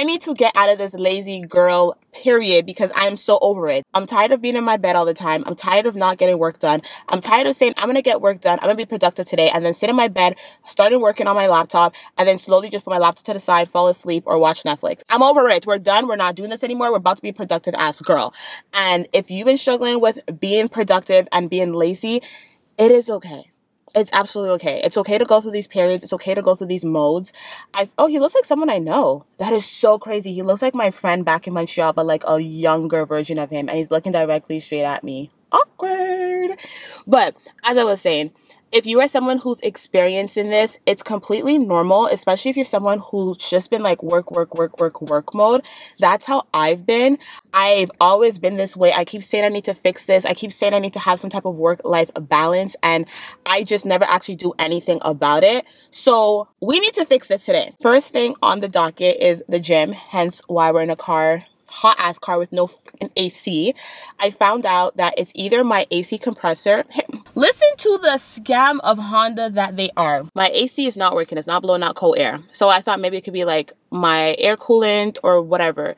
I need to get out of this lazy girl period because I'm so over it. I'm tired of being in my bed all the time. I'm tired of not getting work done. I'm tired of saying I'm going to get work done. I'm going to be productive today and then sit in my bed, started working on my laptop, and then slowly just put my laptop to the side, fall asleep, or watch Netflix. I'm over it. We're done. We're not doing this anymore. We're about to be productive as girl. And if you've been struggling with being productive and being lazy, it is okay. It's absolutely okay. It's okay to go through these periods. It's okay to go through these modes. Oh, he looks like someone I know. That is so crazy. He looks like my friend back in Montreal, but like a younger version of him. And he's looking directly straight at me. Awkward. But as I was saying, if you are someone who's experiencing this, it's completely normal, especially if you're someone who's just been like work mode. That's how I've been. I've always been this way. I keep saying I need to fix this. I keep saying I need to have some type of work-life balance, and I just never actually do anything about it. So we need to fix this today. First thing on the docket is the gym, hence why we're in a car. Hot ass car with no freaking AC. I found out that it's either my AC compressor. Listen to the scam of Honda that they are. My AC is not working. It's not blowing out cold air. So I thought maybe it could be like my air coolant or whatever.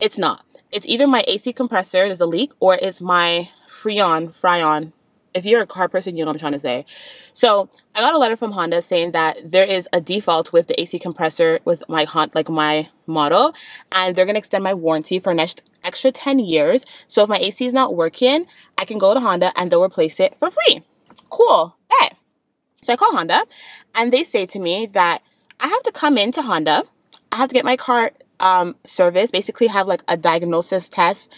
It's not. It's either my AC compressor, there's a leak, or it's my Freon. If you're a car person, you know what I'm trying to say. So I got a letter from Honda saying that there is a default with the AC compressor with my my model, and they're going to extend my warranty for an extra 10 years. So if my AC is not working, I can go to Honda and they'll replace it for free. Cool. Bet. So I call Honda and they say to me that I have to come into Honda. I have to get my car serviced, basically have like a diagnostic test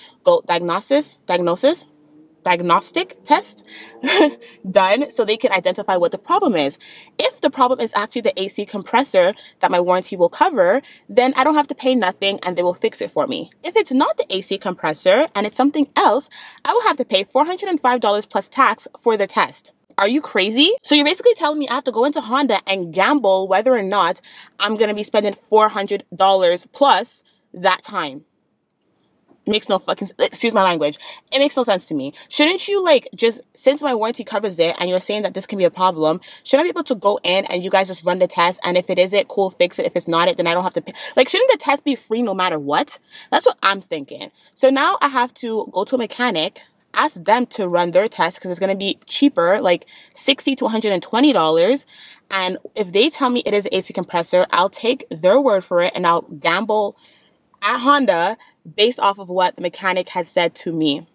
done so they can identify what the problem is. If the problem is actually the AC compressor that my warranty will cover, then I don't have to pay nothing and they will fix it for me. If it's not the AC compressor and it's something else, I will have to pay $405 plus tax for the test. Are you crazy? So you're basically telling me I have to go into Honda and gamble whether or not I'm going to be spending $400 plus that time. Makes no fucking, excuse my language. It makes no sense to me. Shouldn't you like just, since my warranty covers it and you're saying that this can be a problem, shouldn't I be able to go in and you guys just run the test, and if it is it, cool, fix it. If it's not it, then I don't have to pay. Like, shouldn't the test be free no matter what? That's what I'm thinking. So now I have to go to a mechanic, ask them to run their test because it's going to be cheaper, like $60 to $120. And if they tell me it is an AC compressor, I'll take their word for it and I'll gamble at Honda based off of what the mechanic has said to me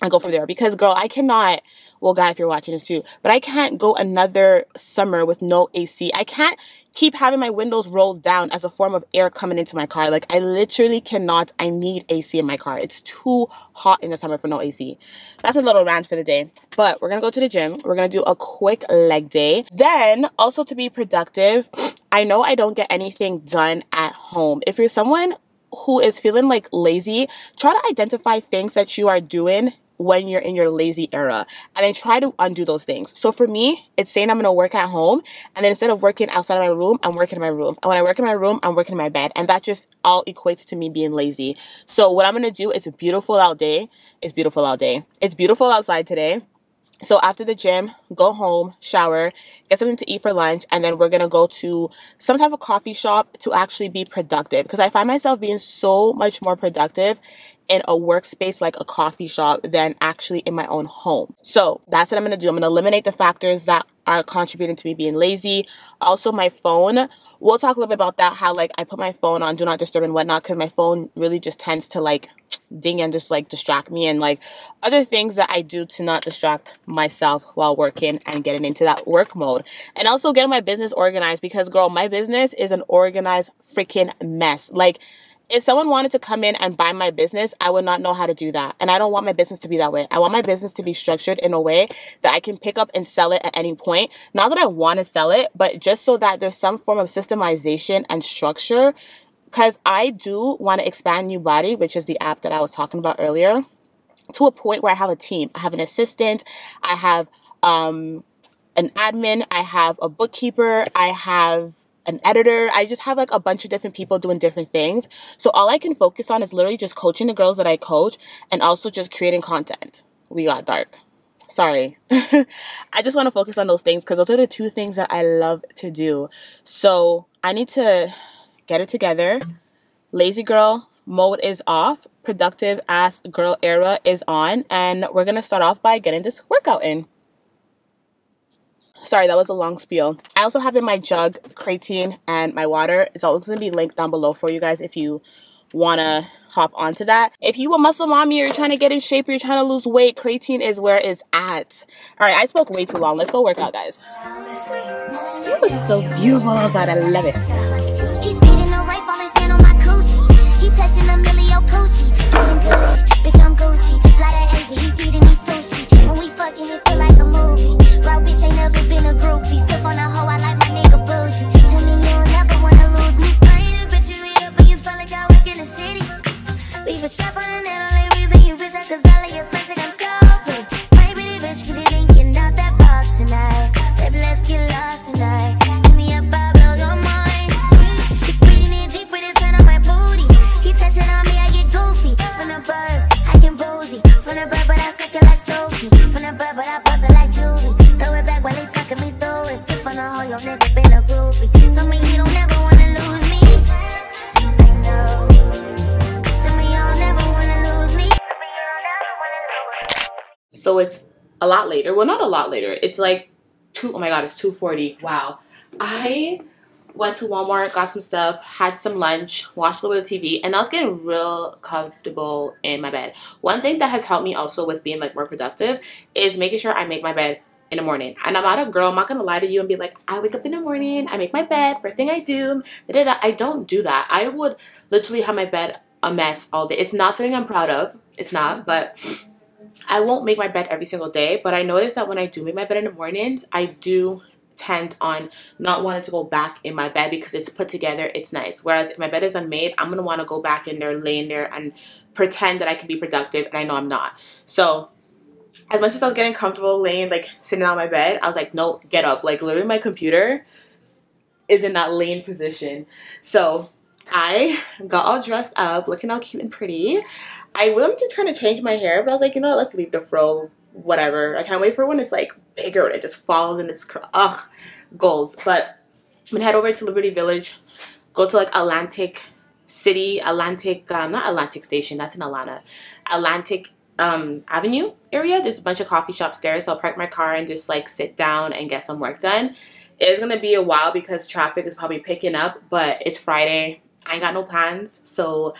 and go from there. Because girl, I cannot, well guy, if you're watching this too, but I can't go another summer with no AC. I can't keep having my windows rolled down as a form of air coming into my car. Like, I literally cannot. I need AC in my car. It's too hot in the summer for no AC. That's a little rant for the day. But we're gonna go to the gym. We're gonna do a quick leg day. Then also, to be productive, I know I don't get anything done at home. If you're someone who is feeling like lazy, try to identify things that you are doing when you're in your lazy era, and then try to undo those things. So for me, it's saying I'm going to work at home, and then instead of working outside of my room, I'm working in my room. And when I work in my room, I'm working in my bed. And that just all equates to me being lazy. So what I'm going to do is a beautiful out day. It's beautiful out day. It's beautiful outside today. So after the gym, go home, shower, get something to eat for lunch, and then we're going to go to some type of coffee shop to actually be productive. Because I find myself being so much more productive in a workspace like a coffee shop than actually in my own home. So that's what I'm going to do. I'm going to eliminate the factors that are contributing to me being lazy. Also, my phone. We'll talk a little bit about that, how like I put my phone on do not disturb and whatnot, because my phone really just tends to like ding and just like distract me, and like other things that I do to not distract myself while working and getting into that work mode. And also getting my business organized, because girl, my business is an organized freaking mess. Like, if someone wanted to come in and buy my business, I would not know how to do that. And I don't want my business to be that way. I want my business to be structured in a way that I can pick up and sell it at any point. Not that I want to sell it, but just so that there's some form of systemization and structure. Because I do want to expand NUBODY, which is the app that I was talking about earlier, to a point where I have a team. I have an assistant. I have an admin. I have a bookkeeper. I have an editor. I just have like a bunch of different people doing different things. So all I can focus on is literally just coaching the girls that I coach, and also just creating content. We got dark. Sorry. I just want to focus on those things because those are the two things that I love to do. So I need to get it together, Lazy girl mode is off. Productive ass girl era is on. And we're going to start off by getting this workout in. Sorry, that was a long spiel. I also have in my jug creatine and my water. It's always going to be linked down below for you guys if you want to hop onto that. If you a muscle mommy or you're trying to get in shape or you're trying to lose weight, creatine is where it's at. All right, I spoke way too long. Let's go work out, guys. It looks so beautiful outside. I love it. He's speeding no right, falling sand on my coochie. He touching a millio coochie. Doing good, bitch, I'm Gucci. Lot of Asia, he feeding me sushi. When we fucking, it feel like a movie. Bro, bitch, ain't never been a groupie. Step on a hoe, I like my nigga bougie. Tell me you don't never wanna lose me. Right, bitch, you here, but you feel like I work in the city. Leave a trap on the net, only reason you wish I could all of your friends think I'm so good. Maybe the bitch really thinking out that box tonight. Baby, let's get lost tonight. Give me a vibe, blow your mind. He's speeding in deep with his hand on my booty. He touching on me, I get goofy. From the birds, I can bougie. From the bird, but I suck it like Stokey. From the bird, but I bust it like Juvie. Throw it back while they talking me through it. Sip on the hole, your nigga been a groupie. Told me you don't never wanna lose me. I know. So it's a lot later. Well, not a lot later. It's like oh my god, it's 2:40. Wow. I went to Walmart, got some stuff, had some lunch, watched a little bit of TV, and I was getting real comfortable in my bed. One thing that has helped me also with being like more productive is making sure I make my bed in the morning. And I'm not a girl, I'm not gonna lie to you and be like, I wake up in the morning, I make my bed, first thing I do, da-da-da. I don't do that. I would literally have my bed a mess all day. It's not something I'm proud of. It's not, but I won't make my bed every single day. But I notice that when I do make my bed in the mornings, I do tend on not wanting to go back in my bed because it's put together, it's nice. Whereas if my bed is unmade, I'm gonna want to go back in there, lay in there, and pretend that I can be productive, and I know I'm not. So as much as I was getting comfortable laying, like sitting on my bed, I was like, no, get up. Like literally my computer is in that laying position. So I got all dressed up, looking all cute and pretty. I wanted to try to change my hair, but I was like, you know what, let's leave the fro, whatever. I can't wait for when it's like bigger and it just falls and it's, goals. But I'm gonna head over to Liberty Village, go to like Atlantic City, not Atlantic Station, that's in Atlanta, Atlantic Avenue area. There's a bunch of coffee shops there, so I'll park my car and just like sit down and get some work done. It is gonna be a while because traffic is probably picking up, but it's Friday. I ain't got no plans, so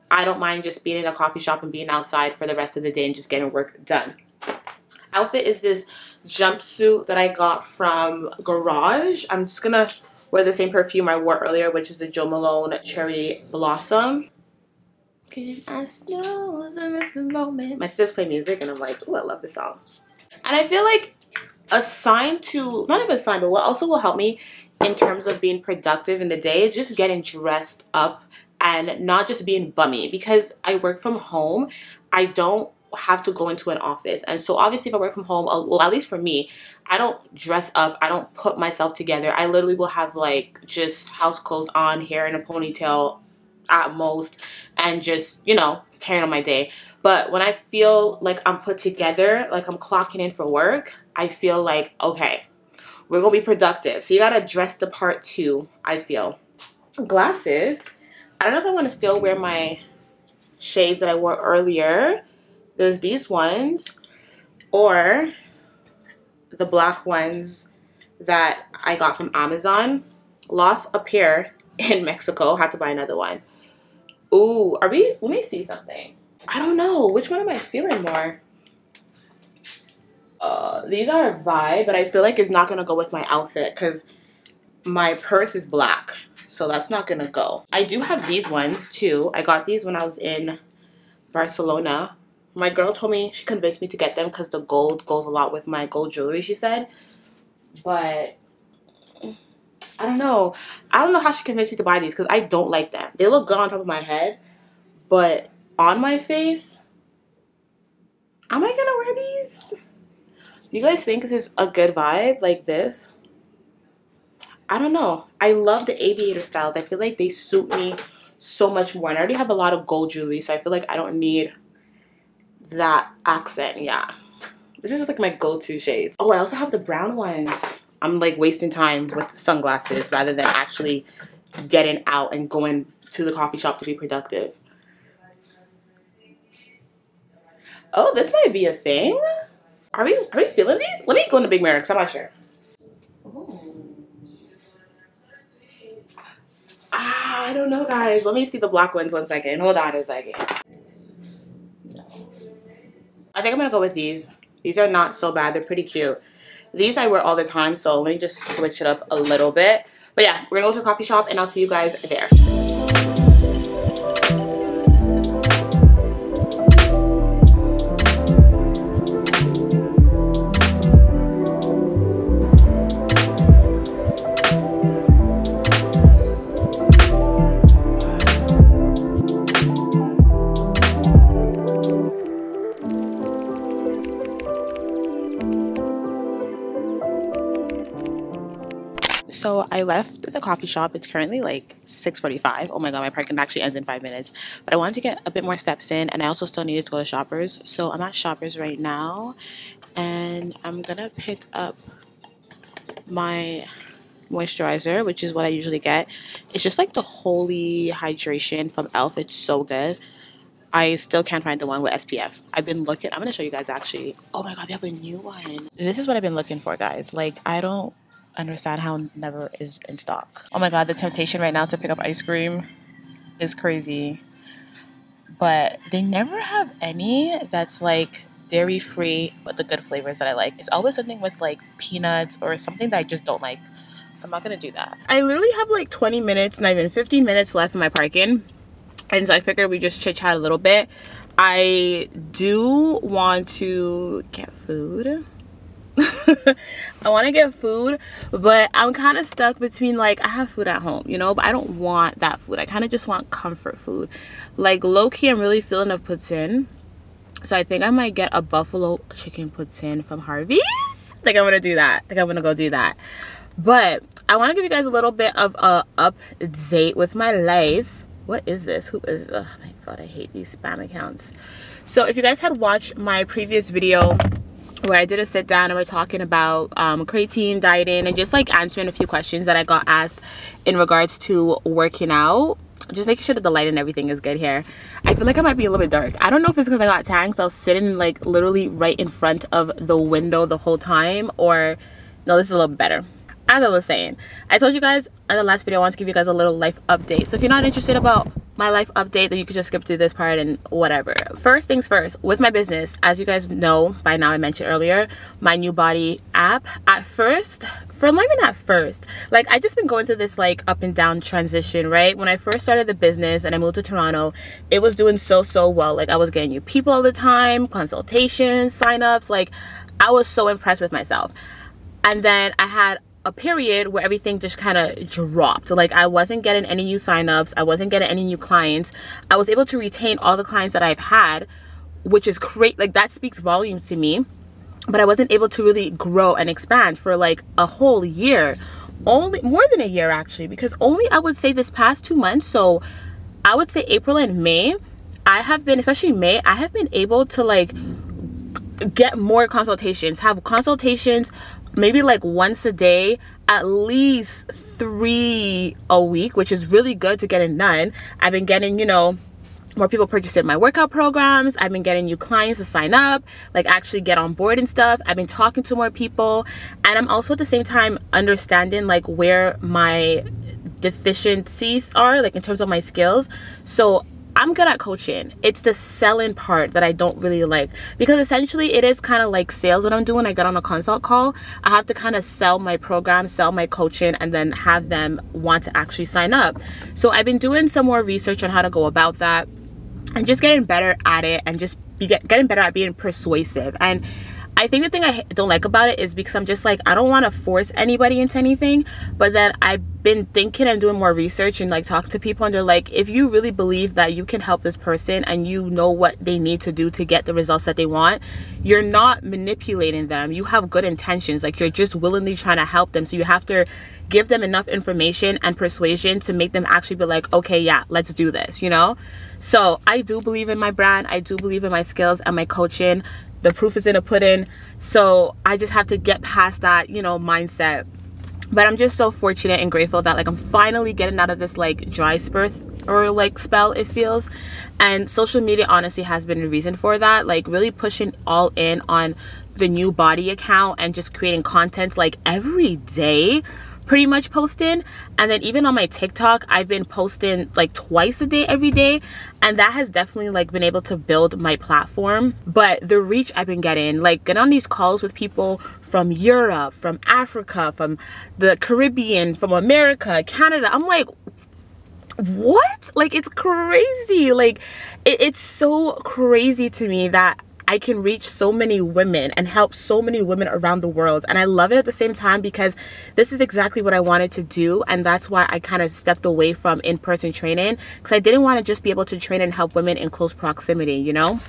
I don't mind just being in a coffee shop and being outside for the rest of the day and just getting work done. Outfit is this jumpsuit that I got from Garage. I'm just gonna wear the same perfume I wore earlier, which is the Jo Malone Cherry Blossom. I know I miss the moment. My sisters play music and I'm like, oh, I love this song. And I feel like a sign to, not even a sign, but what also will help me in terms of being productive in the day is just getting dressed up and not just being bummy. Because I work from home, I don't have to go into an office. And so obviously if I work from home, well, at least for me, I don't dress up, I don't put myself together. I literally will have like just house clothes on, hair in a ponytail at most, and just, you know, carrying on my day. But when I feel like I'm put together, like I'm clocking in for work, I feel like, okay, we're gonna be productive. So you gotta dress the part too, I feel. Glasses. I don't know if I want to still wear my shades that I wore earlier. There's these ones, or the black ones that I got from Amazon. Lost a pair in Mexico. Had to buy another one. Ooh, let me see something. I don't know. Which one am I feeling more? These are a vibe, but I feel like it's not going to go with my outfit because my purse is black. So that's not going to go. I do have these ones too. I got these when I was in Barcelona. My girl told me, she convinced me to get them because the gold goes a lot with my gold jewelry, she said. But I don't know. I don't know how she convinced me to buy these because I don't like them. They look good on top of my head, but on my face, am I gonna wear these? Do you guys think this is a good vibe like this? I don't know. I love the aviator styles. I feel like they suit me so much more. And I already have a lot of gold jewelry, so I feel like I don't need that accent. Yeah. This is like my go-to shades. Oh, I also have the brown ones. I'm like wasting time with sunglasses rather than actually getting out and going to the coffee shop to be productive. Oh, this might be a thing. Are we feeling these? Let me go in the big mirror because I'm not sure. I don't know, guys. Let me see the black ones 1 second. Hold on a second. I think I'm gonna go with these. These are not so bad. They're pretty cute. These I wear all the time, so let me just switch it up a little bit. But yeah, we're gonna go to the coffee shop and I'll see you guys there. So I left the coffee shop. It's currently like 6:45. Oh my god, my parking actually ends in 5 minutes. But I wanted to get a bit more steps in, and I also still needed to go to Shoppers. So I'm at Shoppers right now, and I'm gonna pick up my moisturizer, which is what I usually get. It's just like the Holy Hydration from e.l.f. It's so good. I still can't find the one with SPF. I've been looking. I'm gonna show you guys actually. Oh my god, they have a new one. This is what I've been looking for, guys. Like, I don't understand how it never is in stock. Oh my god, the temptation right now to pick up ice cream is crazy. But they never have any that's like dairy free but the good flavors that I like. It's always something with like peanuts or something that I just don't like. So I'm not gonna do that. I literally have like 20 minutes, not even 15 minutes left in my parking. And so I figured we just chit chat a little bit. I do want to get food. I want to get food, but I'm kind of stuck between like, I have food at home, you know, but I don't want that food. I kind of just want comfort food. Like, low-key, I'm really feeling of poutine. So I think I might get a buffalo chicken poutine from Harvey's. I think I'm going to do that. I think I'm going to go do that. But I want to give you guys a little bit of a update with my life. What is this? Who is, oh my god, I hate these spam accounts. So if you guys had watched my previous video where I did a sit down and we're talking about creatine, dieting, and just like answering a few questions that I got asked in regards to working out, just making sure that the light and everything is good here. I feel like I might be a little bit dark. I don't know if it's because I got tan, so I was sitting like literally right in front of the window the whole time, or no, this is a little bit better. As I was saying, I told you guys in the last video I want to give you guys a little life update. So if you're not interested about my life update, then you could just skip through this part and whatever. First things first, with my business, as you guys know by now, I mentioned earlier, my NUBODY app. At first, like, I just been going through this like up and down transition, right? When I first started the business and I moved to Toronto, it was doing so well. Like, I was getting new people all the time, consultations, sign-ups. Like, I was so impressed with myself. And then I had a period where everything just kind of dropped. Like, I wasn't getting any new signups, I wasn't getting any new clients. I was able to retain all the clients that I've had, which is great. Like, that speaks volumes to me. But I wasn't able to really grow and expand for like a whole year. Only more than a year actually, because only I would say this past 2 months, so I would say April and May, I have been, especially May, I have been able to like get more consultations, have consultations maybe like once a day, at least 3 a week, which is really good to get it done. I've been getting, you know, more people purchasing my workout programs. I've been getting new clients to sign up, like actually get on board and stuff. I've been talking to more people, and I'm also at the same time understanding like where my deficiencies are, like in terms of my skills. So I'm good at coaching. It's the selling part that I don't really like, because essentially it is kind of like sales what I'm doing. I get on a consult call, I have to kind of sell my program, sell my coaching, and then have them want to actually sign up. So I've been doing some more research on how to go about that and just getting better at it, and just getting better at being persuasive. And I think the thing I don't like about it is because I'm just like, I don't want to force anybody into anything. But then I've been thinking and doing more research and like talking to people, and they're like, if you really believe that you can help this person and you know what they need to do to get the results that they want, you're not manipulating them. You have good intentions. Like, you're just willingly trying to help them. So you have to give them enough information and persuasion to make them actually be like, okay, yeah, let's do this, you know? So I do believe in my brand. I do believe in my skills and my coaching. The proof is in the pudding. So I just have to get past that, you know, mindset. But I'm just so fortunate and grateful that like I'm finally getting out of this like dry spurt or like spell, it feels. And social media honestly has been a reason for that, like really pushing all in on the NUBODY account and just creating content like every day, pretty much posting. And then even on my TikTok, I've been posting like twice a day, every day, and that has definitely like been able to build my platform. But the reach I've been getting, like getting on these calls with people from Europe, from Africa, from the Caribbean, from America, Canada, I'm like, what? Like, it's crazy. Like it's so crazy to me that I can reach so many women and help so many women around the world. And I love it at the same time because this is exactly what I wanted to do. And that's why I kind of stepped away from in-person training, because I didn't want to just be able to train and help women in close proximity, you know?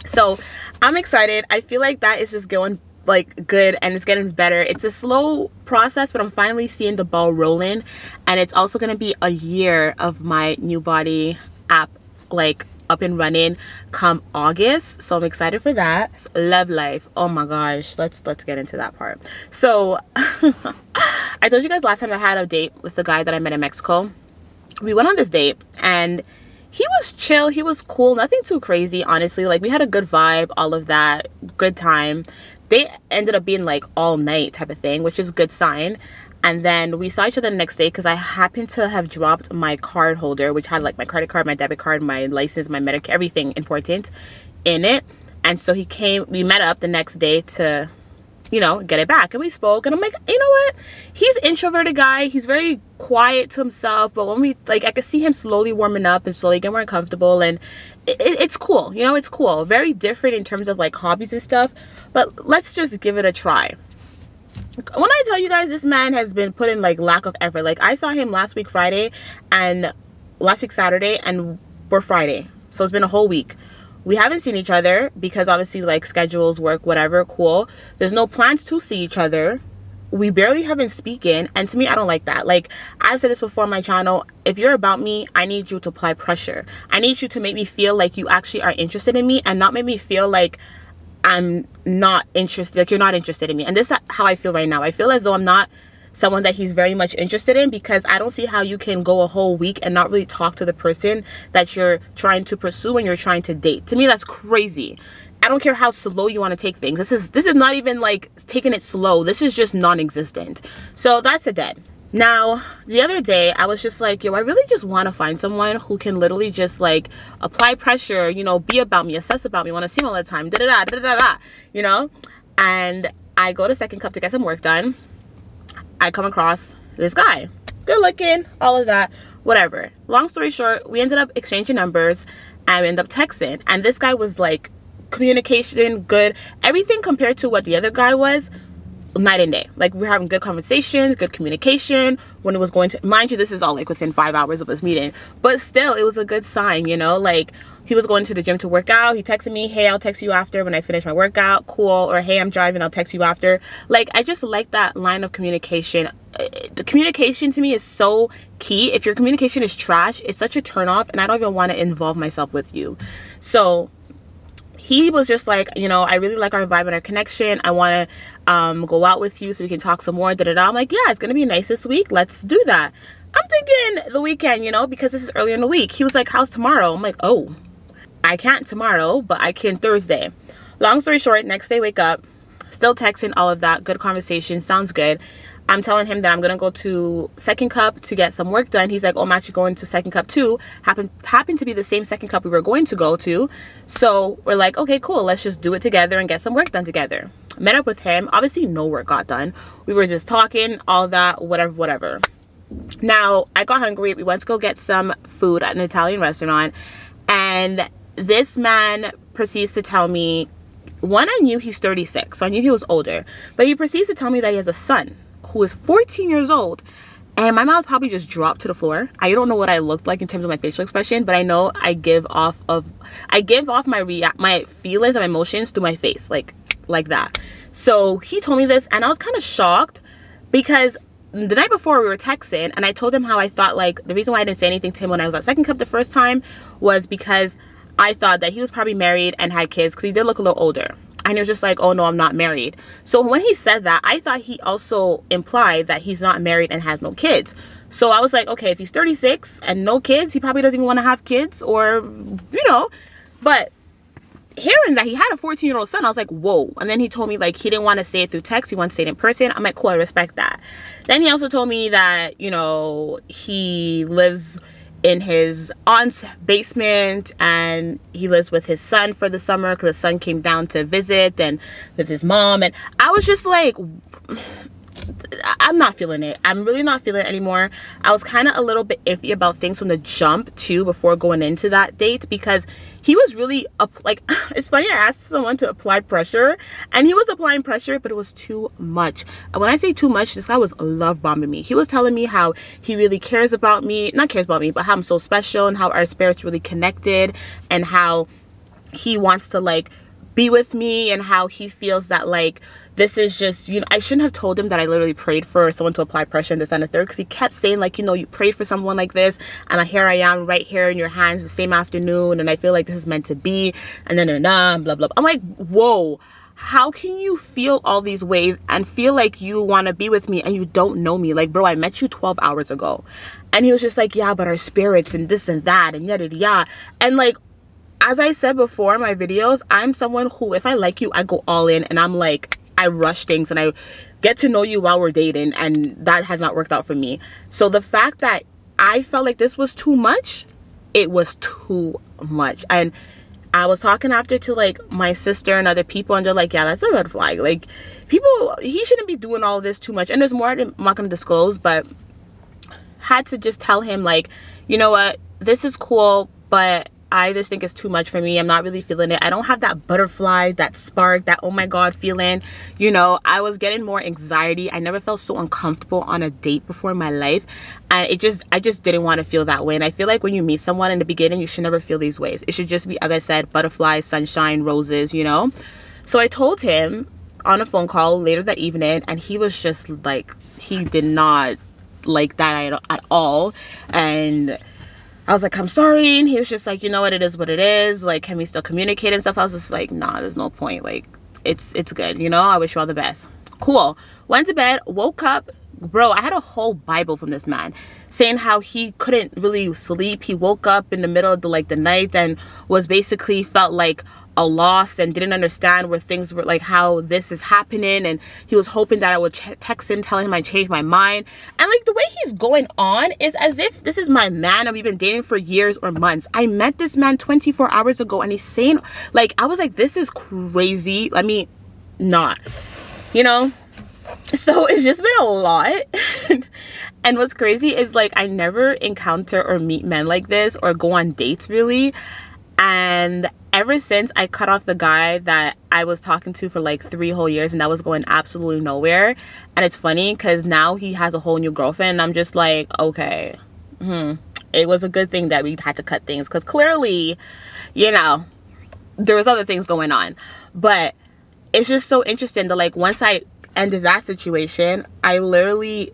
So I'm excited. I feel like that is just going like good and it's getting better. It's a slow process, but I'm finally seeing the ball rolling. And it's also going to be a year of my NUBODY app like up and running come August, so I'm excited for that. Love life, oh my gosh, let's get into that part. So I told you guys last time I had a date with the guy that I met in Mexico. We went on this date and he was chill, he was cool, nothing too crazy, honestly. Like, we had a good vibe, all of that, good time. They ended up being like all night type of thing, which is a good sign. And then we saw each other the next day because I happened to have dropped my card holder, which had like my credit card, my debit card, my license, my Medicare, everything important in it. And so he came, we met up the next day to, you know, get it back. And we spoke and I'm like, you know what? He's an introverted guy. He's very quiet to himself. But when we, like, I could see him slowly warming up and slowly getting more comfortable. And it's cool. You know, it's cool. Very different in terms of like hobbies and stuff. But let's just give it a try. When I tell you guys, this man has been putting like lack of effort. Like, I saw him last week Friday and last week Saturday, and we're Friday, so it's been a whole week. We haven't seen each other because obviously like schedules, work, whatever, cool. There's no plans to see each other. We barely have been speaking, and to me, I don't like that. Like, I've said this before on my channel, if you're about me, I need you to apply pressure. I need you to make me feel like you actually are interested in me and not make me feel like I'm not interested, like you're not interested in me. And this is how I feel right now. I feel as though I'm not someone that he's very much interested in, because I don't see how you can go a whole week and not really talk to the person that you're trying to pursue and you're trying to date. To me, that's crazy. I don't care how slow you want to take things. This is not even like taking it slow. This is just non-existent. So that's a dead. Now, the other day, I was just like, yo, I really just want to find someone who can literally just like apply pressure, you know, be about me, obsess about me, want to see me all the time, da-da-da, you know? And I go to Second Cup to get some work done. I come across this guy. Good looking, all of that, whatever. Long story short, we ended up exchanging numbers and we ended up texting. And this guy was like, communication, good. Everything compared to what the other guy was, night and day. Like, we were having good conversations, good communication. When it was going to, mind you, this is all like within 5 hours of us meeting, but still it was a good sign, you know? Like, he was going to the gym to work out. He texted me, hey, I'll text you after when I finish my workout, cool. Or hey, I'm driving, I'll text you after. Like, I just like that line of communication. The communication to me is so key. If your communication is trash, it's such a turn off, and I don't even want to involve myself with you. So he was just like, you know, I really like our vibe and our connection. I want to go out with you so we can talk some more, da-da-da. I'm like, yeah, it's going to be nice this week. Let's do that. I'm thinking the weekend, you know, because this is early in the week. He was like, how's tomorrow? I'm like, oh, I can't tomorrow, but I can Thursday. Long story short, next day, wake up, still texting, all of that. Good conversation. Sounds good. I'm telling him that I'm going to go to Second Cup to get some work done. He's like, oh, I'm actually going to Second Cup too. Happened to be the same Second Cup we were going to go to. So we're like, okay, cool. Let's just do it together and get some work done together. Met up with him. Obviously, no work got done. We were just talking, all that, whatever. Now, I got hungry. We went to go get some food at an Italian restaurant. And this man proceeds to tell me, one, I knew he's 36, so I knew he was older. But he proceeds to tell me that he has a son who is 14 years old, and my mouth probably just dropped to the floor. I don't know what I looked like in terms of my facial expression, but I know I give off my feelings and emotions through my face, like that. So he told me this, and I was kind of shocked because the night before we were texting, and I told him how I thought, like, the reason why I didn't say anything to him when I was at Second Cup the first time was because I thought that he was probably married and had kids, because he did look a little older. And he was just like, oh no, I'm not married. So when he said that, I thought he also implied that he's not married and has no kids. So I was like, okay, if he's 36 and no kids, he probably doesn't even want to have kids, or, you know. But hearing that he had a 14-year-old son, I was like, whoa. And then he told me, like, he didn't want to say it through text, he wants to say it in person. I'm like, cool, I respect that. Then he also told me that, you know, he lives in his aunt's basement and he lives with his son for the summer because his son came down to visit and with his mom. And I was just like, I'm not feeling it. I'm really not feeling it anymore. I was kind of a little bit iffy about things from the jump too before going into that date, because he was really like, it's funny, I asked someone to apply pressure and he was applying pressure, but it was too much. And when I say too much, this guy was love bombing me. He was telling me how he really cares about me, not cares about me, but how I'm so special and how our spirits really connected and how he wants to like be with me and how he feels that like this is just, you know, I shouldn't have told him that I literally prayed for someone to apply pressure and this and the third, because he kept saying like, you know, you prayed for someone like this and here I am right here in your hands the same afternoon and I feel like this is meant to be, and then blah blah blah. I'm like, whoa, how can you feel all these ways and feel like you want to be with me and you don't know me? Like, bro, I met you 12 hours ago. And he was just like, yeah, but our spirits and this and that and yada yada. And like, as I said before in my videos, I'm someone who, if I like you, I go all in, and I'm like, I rush things and I get to know you while we're dating, and that has not worked out for me. So the fact that I felt like this was too much, it was too much. And I was talking after to like my sister and other people, and they're like, yeah, that's a red flag. Like, people, he shouldn't be doing all this too much. And there's more I'm not going to disclose, but had to just tell him like, you know what, this is cool, but I just think it's too much for me. I'm not really feeling it. I don't have that butterfly, that spark, that oh my god feeling. You know, I was getting more anxiety. I never felt so uncomfortable on a date before in my life, and I just didn't want to feel that way. And I feel like when you meet someone in the beginning, you should never feel these ways. It should just be, as I said, butterflies, sunshine, roses, you know. So I told him on a phone call later that evening, and he was just like, he did not like that at all. And I was like, I'm sorry. And he was just like, you know what, it is what it is. Like, can we still communicate and stuff? I was just like, nah, there's no point. Like, it's good. You know, I wish you all the best. Cool. Went to bed, woke up. Bro, I had a whole Bible from this man saying how he couldn't really sleep. He woke up in the middle of the night and was basically felt like a loss and didn't understand where things were, like how this is happening, and he was hoping that I would text him telling him I changed my mind. And like, the way he's going on is as if this is my man and we've been dating for years or months. I met this man 24 hours ago and he's saying, like, I was like, this is crazy. I mean, not, you know. So it's just been a lot. And what's crazy is like, I never encounter or meet men like this or go on dates really. And ever since I cut off the guy that I was talking to for like 3 whole years, and that was going absolutely nowhere. And it's funny because now he has a whole new girlfriend, and I'm just like, okay, it was a good thing that we had to cut things, because clearly, you know, there was other things going on. But it's just so interesting that like, once I ended that situation, I literally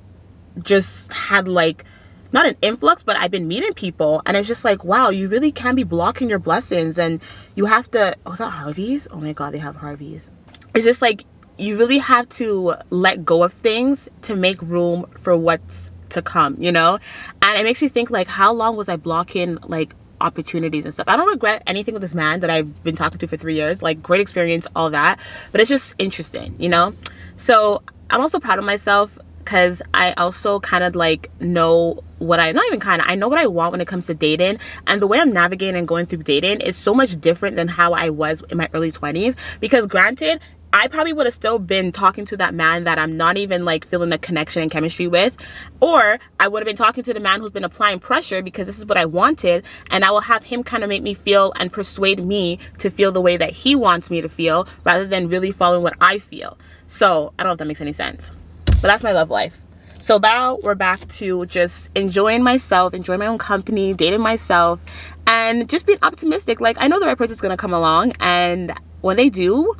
just had like, not an influx, but I've been meeting people, and it's just like, wow, you really can be blocking your blessings, and you have to, oh, is that Harvey's? Oh my god, they have Harvey's. It's just like, you really have to let go of things to make room for what's to come, you know. And it makes you think like, how long was I blocking like opportunities and stuff? I don't regret anything with this man that I've been talking to for 3 years. Like, great experience, all that, but it's just interesting, you know. So I'm also proud of myself, because I also kind of like know what I know what I want when it comes to dating. And the way I'm navigating and going through dating is so much different than how I was in my early 20s. Because granted, I probably would have still been talking to that man that I'm not even like feeling a connection and chemistry with, or I would have been talking to the man who's been applying pressure because this is what I wanted, and I will have him kind of make me feel and persuade me to feel the way that he wants me to feel, rather than really following what I feel. So I don't know if that makes any sense, but that's my love life. So now we're back to just enjoying myself, enjoying my own company, dating myself, and just being optimistic. Like, I know the right person's gonna come along, and when they do,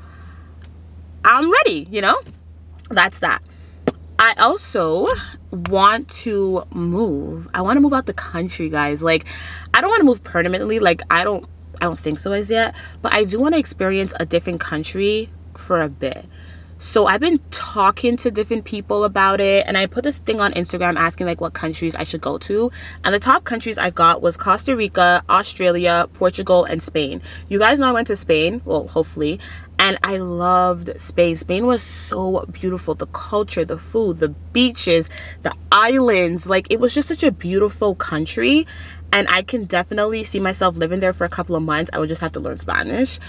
I'm ready, you know. That's that. I also want to move. I want to move out the country, guys. Like, I don't want to move permanently. Like, I don't think so as yet, but I do want to experience a different country for a bit. So I've been talking to different people about it, and I put this thing on Instagram asking like what countries I should go to, and the top countries I got was Costa Rica, Australia, Portugal, and Spain. You guys know I went to Spain, well, hopefully, and I loved Spain. Spain was so beautiful. The culture, the food, the beaches, the islands, like it was just such a beautiful country, and I can definitely see myself living there for a couple of months. I would just have to learn Spanish.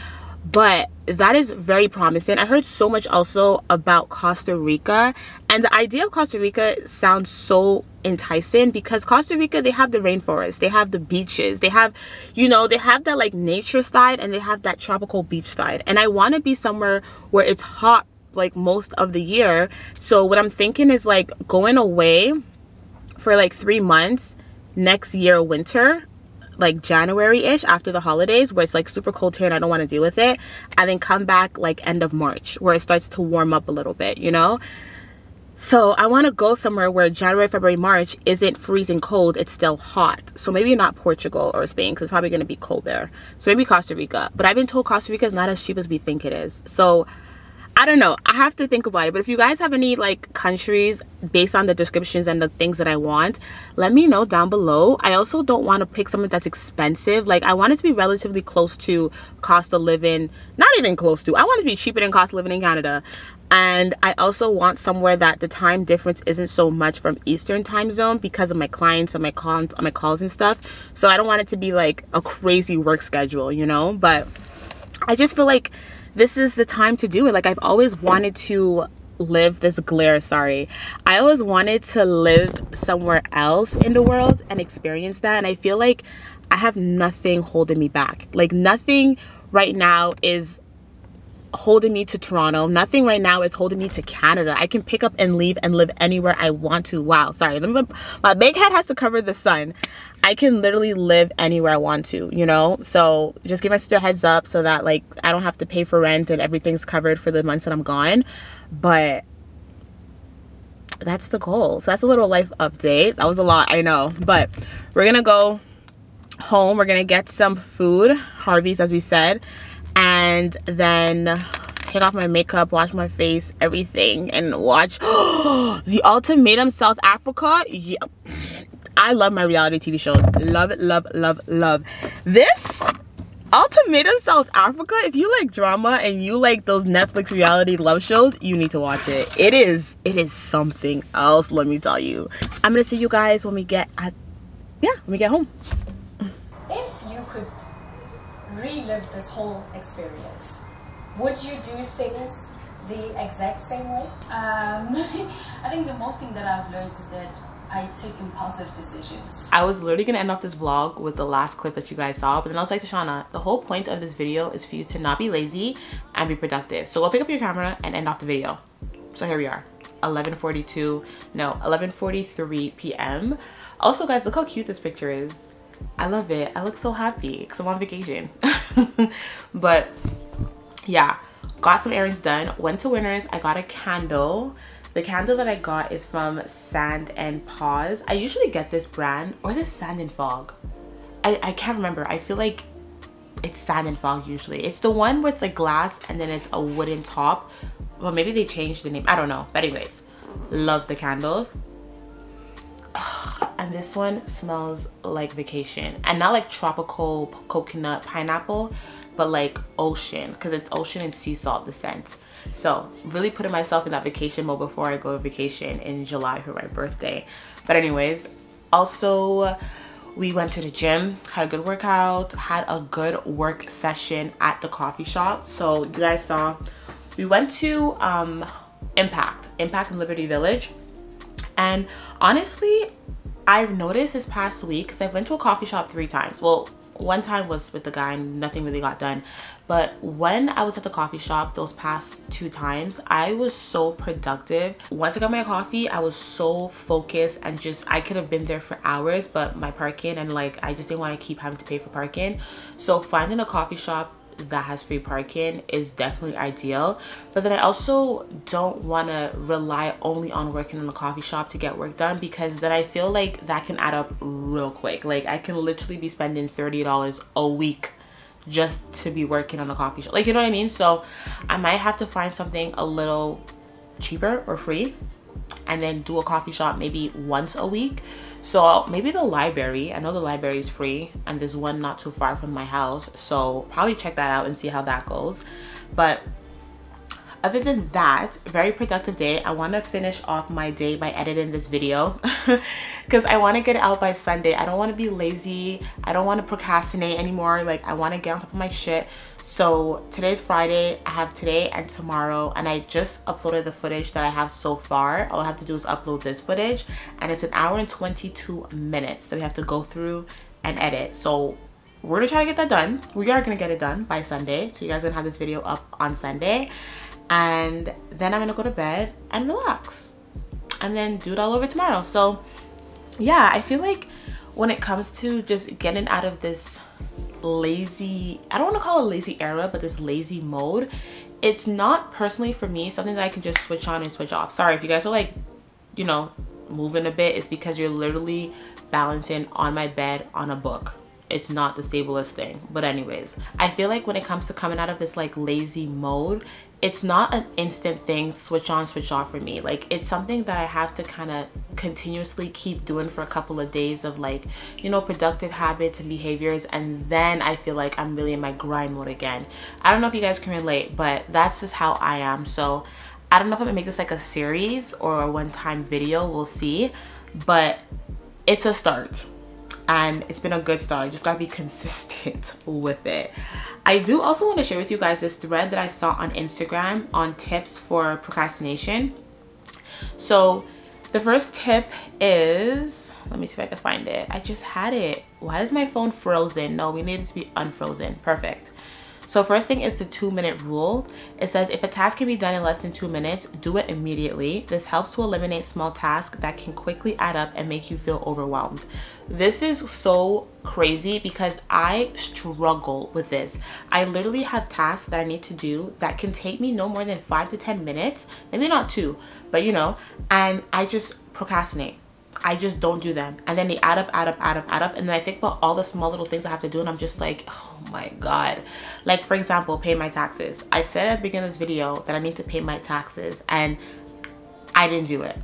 But that is very promising. I heard so much also about Costa Rica, and the idea of Costa Rica sounds so enticing because Costa Rica, they have the rainforest, they have the beaches, they have, you know, they have that like nature side, and they have that tropical beach side. And I want to be somewhere where it's hot like most of the year. So what I'm thinking is like going away for like 3 months next year winter, like January-ish, after the holidays, where it's like super cold here and I don't want to deal with it, and then come back like end of March where it starts to warm up a little bit, you know. So I want to go somewhere where January, February, March isn't freezing cold, it's still hot. So maybe not Portugal or Spain because it's probably going to be cold there. So maybe Costa Rica, but I've been told Costa Rica is not as cheap as we think it is. So I don't know, I have to think about it. But if you guys have any like countries based on the descriptions and the things that I want, let me know down below. I also don't want to pick something that's expensive. Like I want it to be relatively close to cost of living, not even close to, I want it to be cheaper than cost of living in Canada. And I also want somewhere that the time difference isn't so much from Eastern time zone because of my clients and my calls and stuff. So I don't want it to be like a crazy work schedule, you know. But I just feel like this is the time to do it. Like I've always wanted to live this glare, sorry. I always wanted to live somewhere else in the world and experience that. And I feel like I have nothing holding me back. Like nothing right now is holding me to Toronto. Nothing right now is holding me to Canada. I can pick up and leave and live anywhere I want to. Wow, sorry. My big head has to cover the sun. I can literally live anywhere I want to, you know? So just give my sister a heads up so that like I don't have to pay for rent and everything's covered for the months that I'm gone. But that's the goal. So that's a little life update. That was a lot, I know. But we're gonna go home. We're gonna get some food, Harvey's as we said, and then take off my makeup, wash my face, everything, and watch The Ultimatum South Africa. Yeah. I love my reality TV shows. Love it, love, love, love. This Ultimatum South Africa, if you like drama and you like those Netflix reality love shows, you need to watch it. It is something else, let me tell you. I'm gonna see you guys when we get home. If you could relive this whole experience, would you do things the exact same way? I think the most thing that I've learned is that I take impulsive decisions. I was literally gonna end off this vlog with the last clip that you guys saw, but then I was like, Tashana, the whole point of this video is for you to not be lazy and be productive. So go pick up your camera and end off the video. So here we are, 11:43 p.m. Also guys, look how cute this picture is. I love it. I look so happy because I'm on vacation. But yeah, got some errands done, went to Winners. I got a candle. The candle that I got is from Sand and Pause. I usually get this brand, or is it Sand and Fog? I can't remember. I feel like it's Sand and Fog usually. It's the one where it's like glass and then it's a wooden top. Well, maybe they changed the name. I don't know. But anyways, love the candles. And this one smells like vacation, and not like tropical coconut pineapple, but like ocean, because it's ocean and sea salt, the scent. So really putting myself in that vacation mode before I go on vacation in July for my birthday. But anyways, also we went to the gym, had a good workout, had a good work session at the coffee shop. So you guys saw we went to Impact in Liberty Village. And honestly, I've noticed this past week, because I went to a coffee shop 3 times. Well, one time was with the guy and nothing really got done. But when I was at the coffee shop those past 2 times, I was so productive. Once I got my coffee, I was so focused and just, I could have been there for hours, but my parking and like, I just didn't want to keep having to pay for parking. So finding a coffee shop that has free parking is definitely ideal. But then I also don't want to rely only on working in a coffee shop to get work done, because then I feel like that can add up real quick. Like I can literally be spending $30 a week just to be working on a coffee shop. Like, you know what I mean? So I might have to find something a little cheaper or free and then do a coffee shop maybe once a week. So maybe the library. I know the library is free and there's one not too far from my house. So probably check that out and see how that goes. But other than that, very productive day. I want to finish off my day by editing this video because I want to get it out by Sunday. I don't want to be lazy. I don't want to procrastinate anymore. Like, I want to get on top of my shit. So today's Friday. I have today and tomorrow, and I just uploaded the footage that I have so far. All I have to do is upload this footage, and it's 1 hour and 22 minutes that we have to go through and edit. So we're gonna try to get that done. We are gonna get it done by Sunday. So you guys are gonna have this video up on Sunday. And then I'm gonna go to bed and relax and then do it all over tomorrow. So yeah, I feel like when it comes to just getting out of this lazy, I don't want to call it lazy era, but this lazy mode, it's not personally for me something that I can just switch on and switch off. Sorry if you guys are like, you know, moving a bit. It's because you're literally balancing on my bed on a book. It's not the stablest thing. But anyways, I feel like when it comes to coming out of this like lazy mode, it's not an instant thing, switch on, switch off for me. Like, it's something that I have to kind of continuously keep doing for a couple of days of like, you know, productive habits and behaviors, and then I feel like I'm really in my grind mode again. I don't know if you guys can relate, but that's just how I am. So I don't know if I'm gonna make this like a series or a one-time video, we'll see, but it's a start. And it's been a good start. You just gotta be consistent with it. I do also want to share with you guys this thread that I saw on Instagram on tips for procrastination. So the first tip is, let me see if I can find it. I just had it. Why is my phone frozen? No, we need it to be unfrozen. Perfect. So first thing is the 2-minute rule. It says if a task can be done in less than 2 minutes, do it immediately. This helps to eliminate small tasks that can quickly add up and make you feel overwhelmed. This is so crazy because I struggle with this. I literally have tasks that I need to do that can take me no more than 5 to 10 minutes, maybe not 2, but you know, and I just procrastinate. I just don't do them, and then they add up, and then I think about all the small little things I have to do, and I'm just like, oh my god. Like, for example, pay my taxes. I said at the beginning of this video that I need to pay my taxes, and I didn't do it.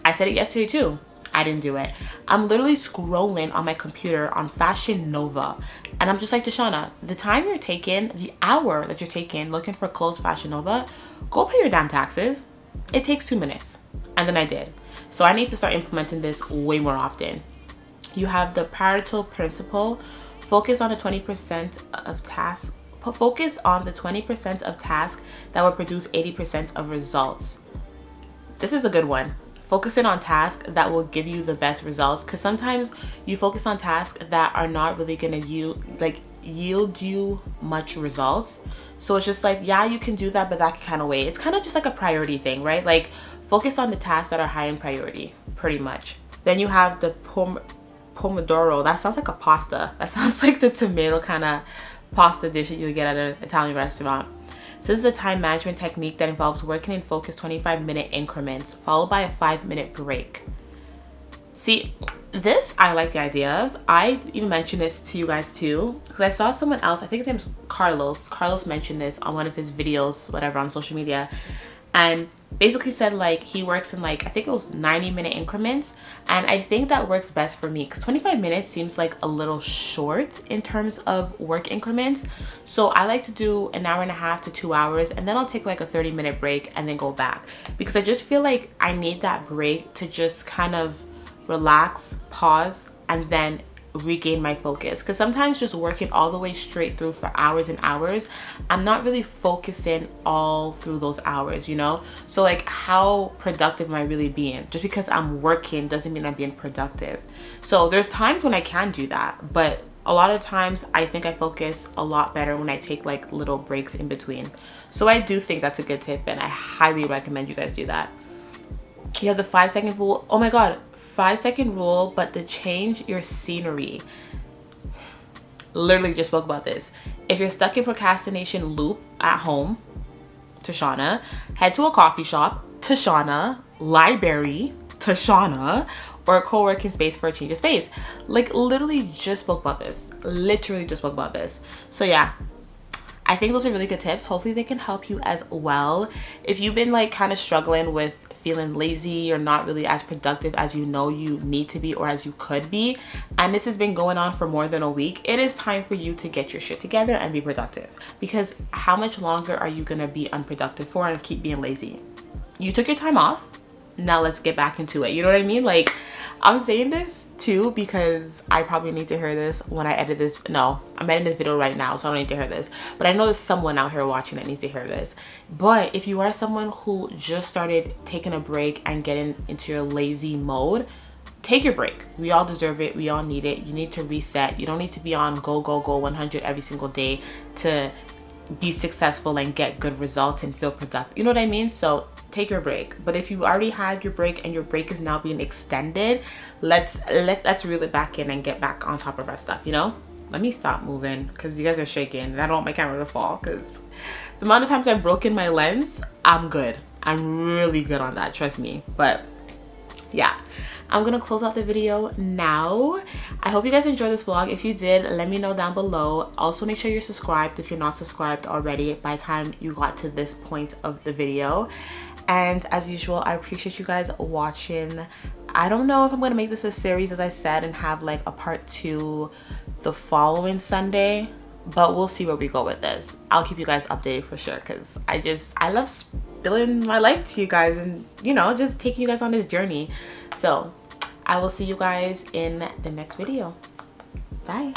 I said it yesterday too. I didn't do it. I'm literally scrolling on my computer on Fashion Nova, and I'm just like, Tashana, the time you're taking, the hour that you're taking looking for clothes Fashion Nova, go pay your damn taxes. It takes 2 minutes. And then I did. So I need to start implementing this way more often. You have the Pareto principle. Focus on the 20% of tasks. Focus on the 20% of tasks that will produce 80% of results. This is a good one. Focusing on tasks that will give you the best results, because sometimes you focus on tasks that are not really gonna yield you much results. So it's just like, yeah, you can do that, but that can kind of wait. It's kind of just like a priority thing, right? Like, focus on the tasks that are high in priority, pretty much. Then you have the pomodoro. That sounds like a pasta. That sounds like the tomato kind of pasta dish that you would get at an Italian restaurant. So this is a time management technique that involves working in focused 25-minute increments, followed by a 5-minute break. See, this I like the idea of. I even mentioned this to you guys too, because I saw someone else, I think his name's Carlos. Carlos mentioned this on one of his videos, whatever, on social media, and basically said like he works in like, I think it was 90-minute increments, and I think that works best for me because 25 minutes seems like a little short in terms of work increments. So I like to do 1.5 hours to 2 hours, and then I'll take like a 30-minute break and then go back, because I just feel like I need that break to just kind of relax, pause, and then regain my focus. Because sometimes just working all the way straight through for hours and hours, I'm not really focusing all through those hours, you know? So like, how productive am I really being? Just because I'm working doesn't mean I'm being productive. So there's times when I can do that, but a lot of times I think I focus a lot better when I take like little breaks in between. So I do think that's a good tip, and I highly recommend you guys do that. You have the 5-second rule. Oh my god, 5-second rule, but to change your scenery. Literally just spoke about this. If you're stuck in procrastination loop at home, Tashana, head to a coffee shop, Tashana, library, Tashana, or a co-working space for a change of space. Like literally just spoke about this. Literally just spoke about this. So yeah, I think those are really good tips. Hopefully they can help you as well. If you've been like kind of struggling with feeling lazy or not really as productive as you know you need to be or as you could be, and this has been going on for more than a week, it is time for you to get your shit together and be productive. Because how much longer are you gonna be unproductive for and keep being lazy? You took your time off, now let's get back into it. You know what I mean? Like, I'm saying this too because I probably need to hear this when I edit this. No, I'm editing this video right now, so I don't need to hear this. But I know there's someone out here watching that needs to hear this. But if you are someone who just started taking a break and getting into your lazy mode, take your break. We all deserve it. We all need it. You need to reset. You don't need to be on go, go, go 100 every single day to be successful and get good results and feel productive. You know what I mean? So take your break. But if you already had your break and your break is now being extended, let's reel it back in and get back on top of our stuff, you know? Let me stop moving because you guys are shaking and I don't want my camera to fall, because the amount of times I've broken my lens, I'm good. I'm really good on that, trust me. But yeah, I'm gonna close out the video now. I hope you guys enjoyed this vlog. If you did, let me know down below. Also make sure you're subscribed if you're not subscribed already by the time you got to this point of the video. And as usual, I appreciate you guys watching. I don't know if I'm gonna make this a series, as I said, and have like a part 2 the following Sunday, but we'll see where we go with this. I'll keep you guys updated for sure, because I love spilling my life to you guys and, you know, just taking you guys on this journey. So I will see you guys in the next video. Bye.